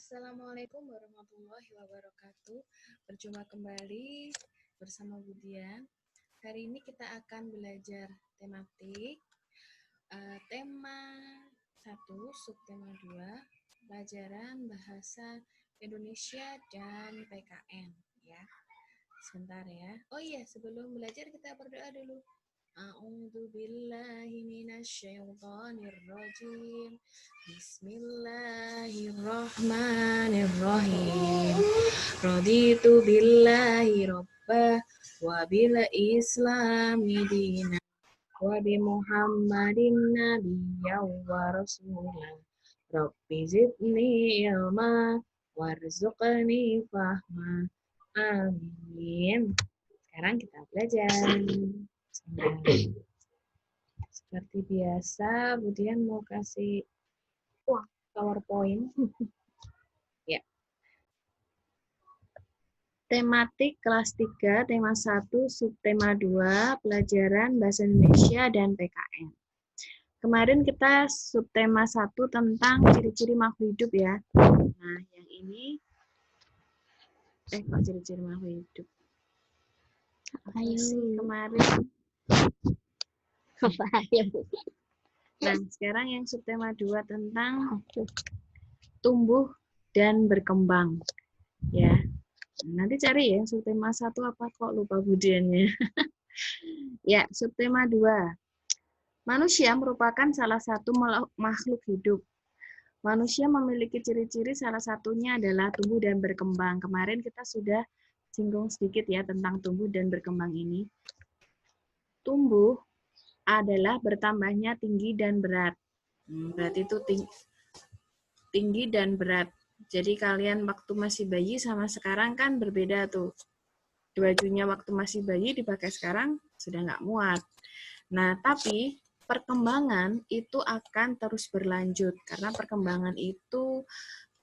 Assalamualaikum warahmatullahi wabarakatuh. Berjumpa kembali bersama Budian. Hari ini kita akan belajar tematik. Tema 1, subtema 2, pelajaran bahasa Indonesia dan PKN. Ya, sebentar ya. Oh iya, sebelum belajar kita berdoa dulu. A'udzu billahi minasyaitonir rajim. Bismillahirrahmanirrahim. Raditu billahi robba wa bil islami dina wa bi Muhammadin nabiyya wa rasulah. Rabbi zidni ilma warzuqni fahma. Amin. Sekarang kita belajar. Seperti biasa, Budian mau kasih PowerPoint. Ya. Tematik kelas 3, tema 1, subtema 2, pelajaran bahasa Indonesia dan PKN. Kemarin kita subtema 1 tentang ciri-ciri makhluk hidup ya. Nah, yang ini kok ciri-ciri makhluk hidup? Apa sih kemarin? Nah, sekarang yang subtema 2 tentang tumbuh dan berkembang. Ya. Nanti cari ya, subtema 1 apa kok lupa Budiannya. Ya, subtema 2. Manusia merupakan salah satu makhluk hidup. Manusia memiliki ciri-ciri, salah satunya adalah tumbuh dan berkembang. Kemarin kita sudah singgung sedikit ya tentang tumbuh dan berkembang ini. Tumbuh adalah bertambahnya tinggi dan berat. Berarti itu tinggi dan berat. Jadi kalian waktu masih bayi sama sekarang kan berbeda tuh. Bajunya waktu masih bayi dipakai sekarang sudah nggak muat. Nah, tapi perkembangan itu akan terus berlanjut. Karena perkembangan itu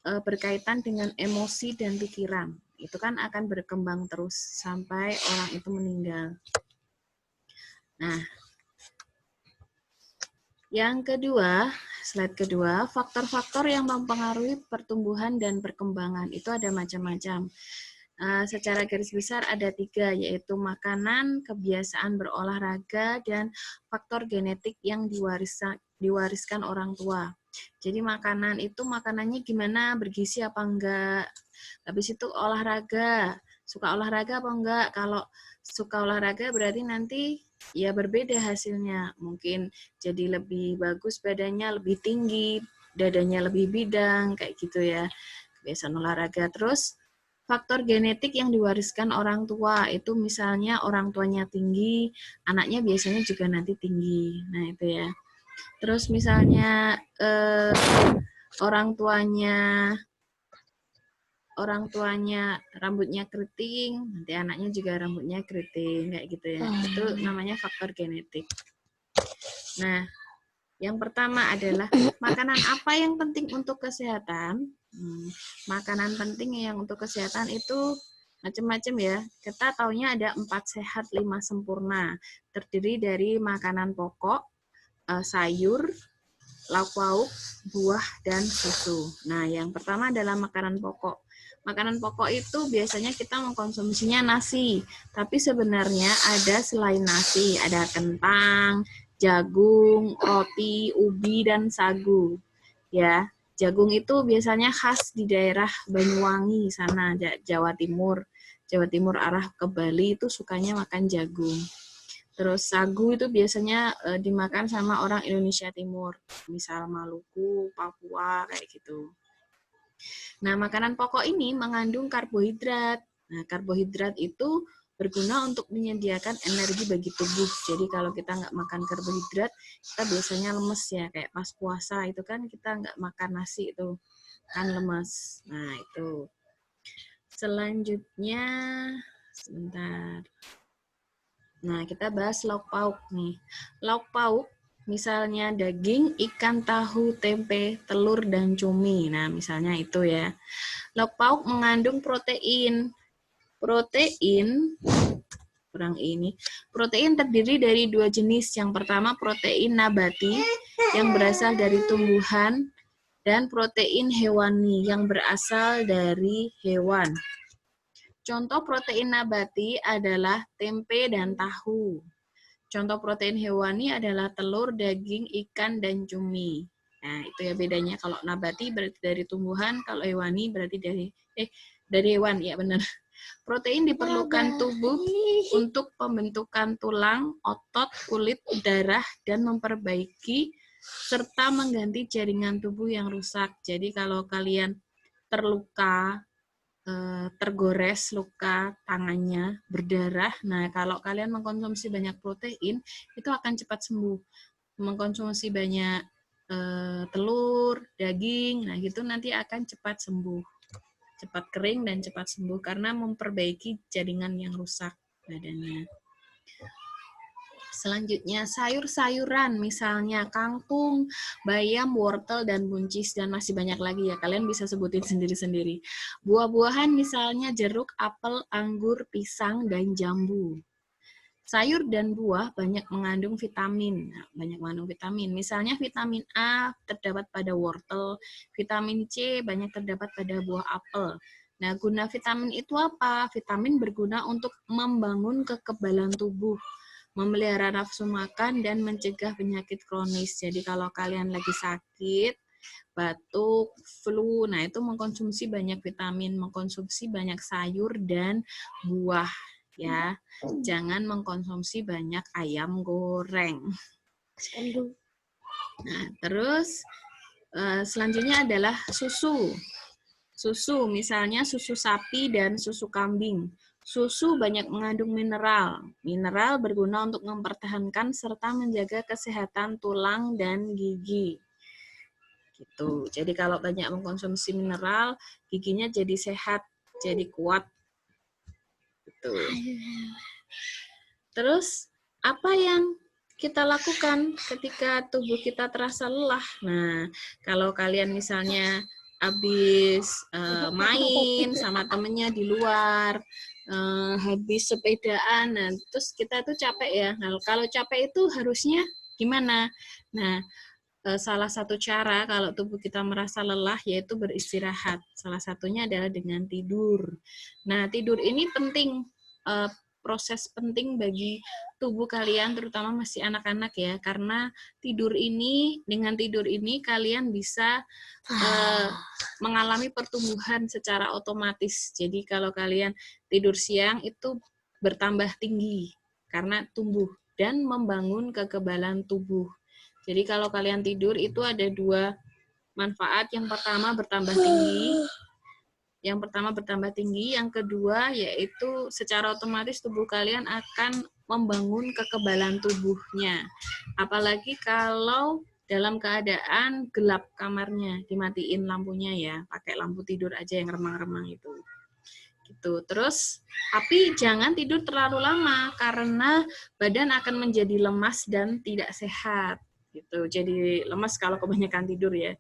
berkaitan dengan emosi dan pikiran. Itu kan akan berkembang terus sampai orang itu meninggal. Nah, yang kedua, slide kedua, faktor-faktor yang mempengaruhi pertumbuhan dan perkembangan itu ada macam-macam. Secara garis besar ada 3, yaitu makanan, kebiasaan berolahraga, dan faktor genetik yang diwariskan orang tua. Jadi makanan itu makanannya gimana, bergizi apa enggak. Habis itu olahraga, suka olahraga apa enggak. Kalau suka olahraga berarti nanti ya berbeda hasilnya. Mungkin jadi lebih bagus badannya, lebih tinggi, dadanya lebih bidang, kayak gitu ya. Kebiasaan olahraga. Terus faktor genetik yang diwariskan orang tua, itu misalnya orang tuanya tinggi, anaknya biasanya juga nanti tinggi. Nah, itu ya. Terus misalnya orang tuanya rambutnya keriting, nanti anaknya juga rambutnya keriting, kayak gitu ya. Itu namanya faktor genetik. Nah, yang pertama adalah makanan apa yang penting untuk kesehatan. Makanan penting yang untuk kesehatan itu macam-macam ya. Kita taunya ada 4 sehat, 5 sempurna. Terdiri dari makanan pokok, sayur, lauk pauk, buah, dan susu. Nah, yang pertama adalah makanan pokok. Makanan pokok itu biasanya kita mengkonsumsinya nasi, tapi sebenarnya ada selain nasi, ada kentang, jagung, roti, ubi, dan sagu. Ya, jagung itu biasanya khas di daerah Banyuwangi sana, Jawa Timur. Jawa Timur arah ke Bali itu sukanya makan jagung. Terus sagu itu biasanya dimakan sama orang Indonesia Timur, misal Maluku, Papua, kayak gitu. Nah, makanan pokok ini mengandung karbohidrat. Nah, karbohidrat itu berguna untuk menyediakan energi bagi tubuh. Jadi kalau kita nggak makan karbohidrat, kita biasanya lemes ya. Kayak pas puasa itu kan kita nggak makan nasi itu, kan lemes. Nah, itu. Selanjutnya, sebentar. Nah, kita bahas lauk pauk nih. Lauk pauk, misalnya daging, ikan, tahu, tempe, telur, dan cumi. Nah, misalnya itu ya. Lauk pauk mengandung protein. Protein terdiri dari 2 jenis. Yang pertama protein nabati yang berasal dari tumbuhan dan protein hewani yang berasal dari hewan. Contoh protein nabati adalah tempe dan tahu. Contoh protein hewani adalah telur, daging, ikan, dan cumi. Nah, itu ya bedanya. Kalau nabati berarti dari tumbuhan, kalau hewani berarti dari hewan, ya benar. Protein diperlukan tubuh untuk pembentukan tulang, otot, kulit, darah, dan memperbaiki serta mengganti jaringan tubuh yang rusak. Jadi kalau kalian terluka, tergores luka tangannya, berdarah. Nah, kalau kalian mengkonsumsi banyak protein, itu akan cepat sembuh. Mengkonsumsi banyak telur, daging, nah gitu nanti akan cepat sembuh. Cepat kering dan cepat sembuh karena memperbaiki jaringan yang rusak badannya. Selanjutnya, sayur-sayuran, misalnya kangkung, bayam, wortel, dan buncis, dan masih banyak lagi ya. Kalian bisa sebutin sendiri-sendiri. Buah-buahan misalnya jeruk, apel, anggur, pisang, dan jambu. Sayur dan buah banyak mengandung vitamin. Nah, banyak mengandung vitamin. Misalnya vitamin A terdapat pada wortel, vitamin C banyak terdapat pada buah apel. Nah, guna vitamin itu apa? Vitamin berguna untuk membangun kekebalan tubuh, memelihara nafsu makan, dan mencegah penyakit kronis. Jadi kalau kalian lagi sakit, batuk, flu, nah itu mengkonsumsi banyak vitamin, mengkonsumsi banyak sayur dan buah, ya. Jangan mengkonsumsi banyak ayam goreng. Nah, terus selanjutnya adalah susu. Susu, misalnya susu sapi dan susu kambing. Susu banyak mengandung mineral. Mineral berguna untuk mempertahankan serta menjaga kesehatan tulang dan gigi. Gitu. Jadi kalau banyak mengkonsumsi mineral, giginya jadi sehat, jadi kuat. Gitu. Terus, apa yang kita lakukan ketika tubuh kita terasa lelah? Nah, kalau kalian misalnya habis main sama temennya di luar, habis sepedaan, nah, terus kita tuh capek ya. Nah, kalau capek itu harusnya gimana? Nah, salah satu cara kalau tubuh kita merasa lelah yaitu beristirahat. Salah satunya adalah dengan tidur. Nah, tidur ini penting, proses penting bagi tubuh kalian, terutama masih anak-anak ya, karena dengan tidur ini kalian bisa mengalami pertumbuhan secara otomatis. Jadi kalau kalian tidur siang itu bertambah tinggi karena tumbuh dan membangun kekebalan tubuh. Jadi kalau kalian tidur itu ada dua manfaat. Yang pertama bertambah tinggi. Yang kedua yaitu secara otomatis tubuh kalian akan membangun kekebalan tubuhnya. Apalagi kalau dalam keadaan gelap kamarnya, dimatiin lampunya ya, pakai lampu tidur aja yang remang-remang itu. Gitu. Terus, tapi jangan tidur terlalu lama karena badan akan menjadi lemas dan tidak sehat. Gitu. Jadi lemas kalau kebanyakan tidur ya.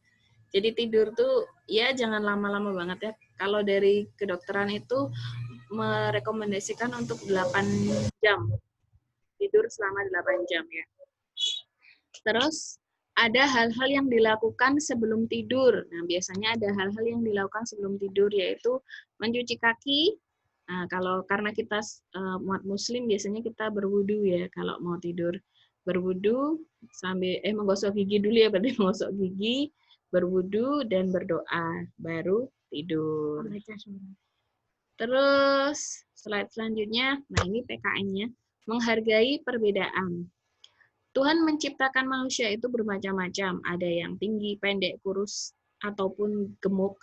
Jadi tidur tuh ya jangan lama-lama banget ya. Kalau dari kedokteran itu merekomendasikan untuk 8 jam. Tidur selama 8 jam ya. Terus ada hal-hal yang dilakukan sebelum tidur. Nah, biasanya ada hal-hal yang dilakukan sebelum tidur yaitu mencuci kaki. Nah, karena kita umat muslim biasanya kita berwudu ya kalau mau tidur. Berwudu sambil menggosok gigi dulu ya, berarti menggosok gigi, berwudu dan berdoa baru tidur. Terus slide selanjutnya, nah ini PKN-nya, menghargai perbedaan. Tuhan menciptakan manusia itu bermacam-macam, ada yang tinggi, pendek, kurus, ataupun gemuk.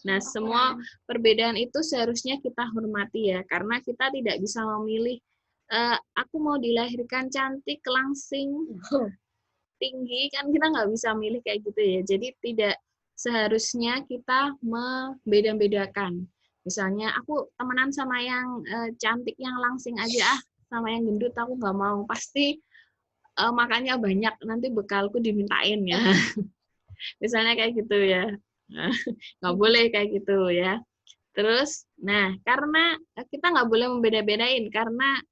Nah, semua perbedaan itu seharusnya kita hormati ya, karena kita tidak bisa memilih, aku mau dilahirkan cantik, langsing, tinggi, kan kita nggak bisa milih kayak gitu ya. Jadi tidak seharusnya kita membeda-bedakan. Misalnya aku temenan sama yang cantik, yang langsing aja, sama yang gendut aku nggak mau. Pasti makannya banyak, nanti bekalku dimintain ya. Misalnya kayak gitu ya. Nggak boleh kayak gitu ya. Terus, nah karena kita nggak boleh membeda-bedain, karena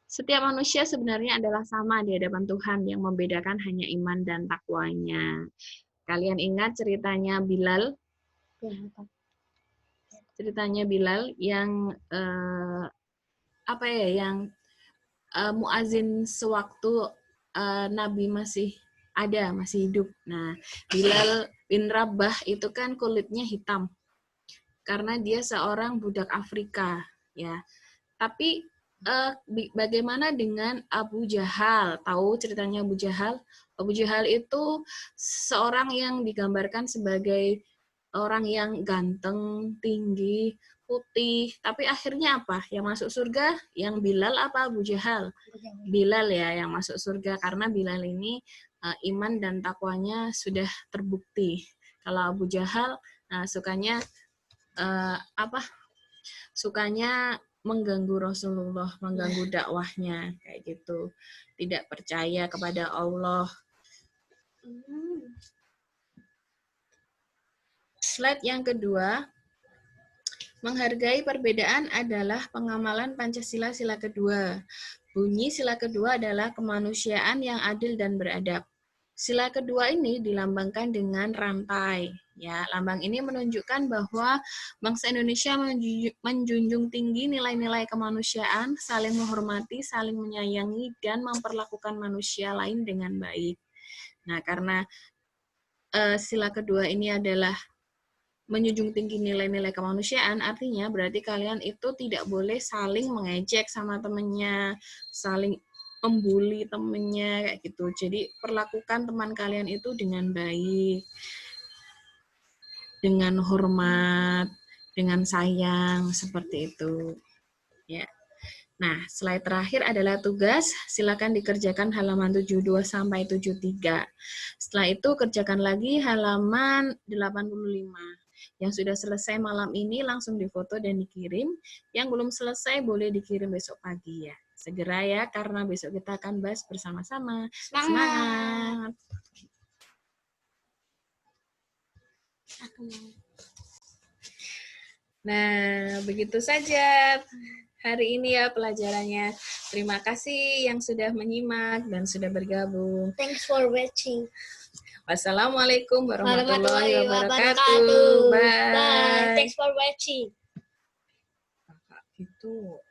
setiap manusia sebenarnya adalah sama di hadapan Tuhan, yang membedakan hanya iman dan takwanya. Kalian ingat ceritanya Bilal? Ceritanya Bilal yang apa ya, yang muazin sewaktu Nabi masih ada, masih hidup. Nah, Bilal bin Rabah itu kan kulitnya hitam karena dia seorang budak Afrika, ya. Tapi bagaimana dengan Abu Jahal? Tahu ceritanya Abu Jahal? Abu Jahal itu seorang yang digambarkan sebagai orang yang ganteng, tinggi, putih. Tapi akhirnya apa? Yang masuk surga? Yang Bilal apa Abu Jahal? Bilal ya yang masuk surga, karena Bilal ini iman dan takwanya sudah terbukti. Kalau Abu Jahal sukanya apa? Sukanya mengganggu Rasulullah, mengganggu dakwahnya, kayak gitu. Tidak percaya kepada Allah. Slide yang kedua, menghargai perbedaan adalah pengamalan Pancasila sila kedua. Bunyi sila kedua adalah kemanusiaan yang adil dan beradab. Sila kedua ini dilambangkan dengan rantai. Ya, lambang ini menunjukkan bahwa bangsa Indonesia menjunjung tinggi nilai-nilai kemanusiaan, saling menghormati, saling menyayangi, dan memperlakukan manusia lain dengan baik. Nah, karena sila kedua ini adalah menjunjung tinggi nilai-nilai kemanusiaan, artinya berarti kalian itu tidak boleh saling mengejek sama temennya, saling membuli temennya, kayak gitu. Jadi perlakukan teman kalian itu dengan baik, dengan hormat, dengan sayang, seperti itu. Ya. Nah, slide terakhir adalah tugas. Silakan dikerjakan halaman 72 sampai 73. Setelah itu kerjakan lagi halaman 85. Yang sudah selesai malam ini langsung difoto dan dikirim. Yang belum selesai boleh dikirim besok pagi ya. Segera ya, karena besok kita akan bahas bersama-sama. Semangat! Nah, begitu saja hari ini ya pelajarannya. Terima kasih yang sudah menyimak dan sudah bergabung. Thanks for watching. Wassalamualaikum warahmatullahi wabarakatuh. Bye. Bye. Thanks for watching. Kakak gitu.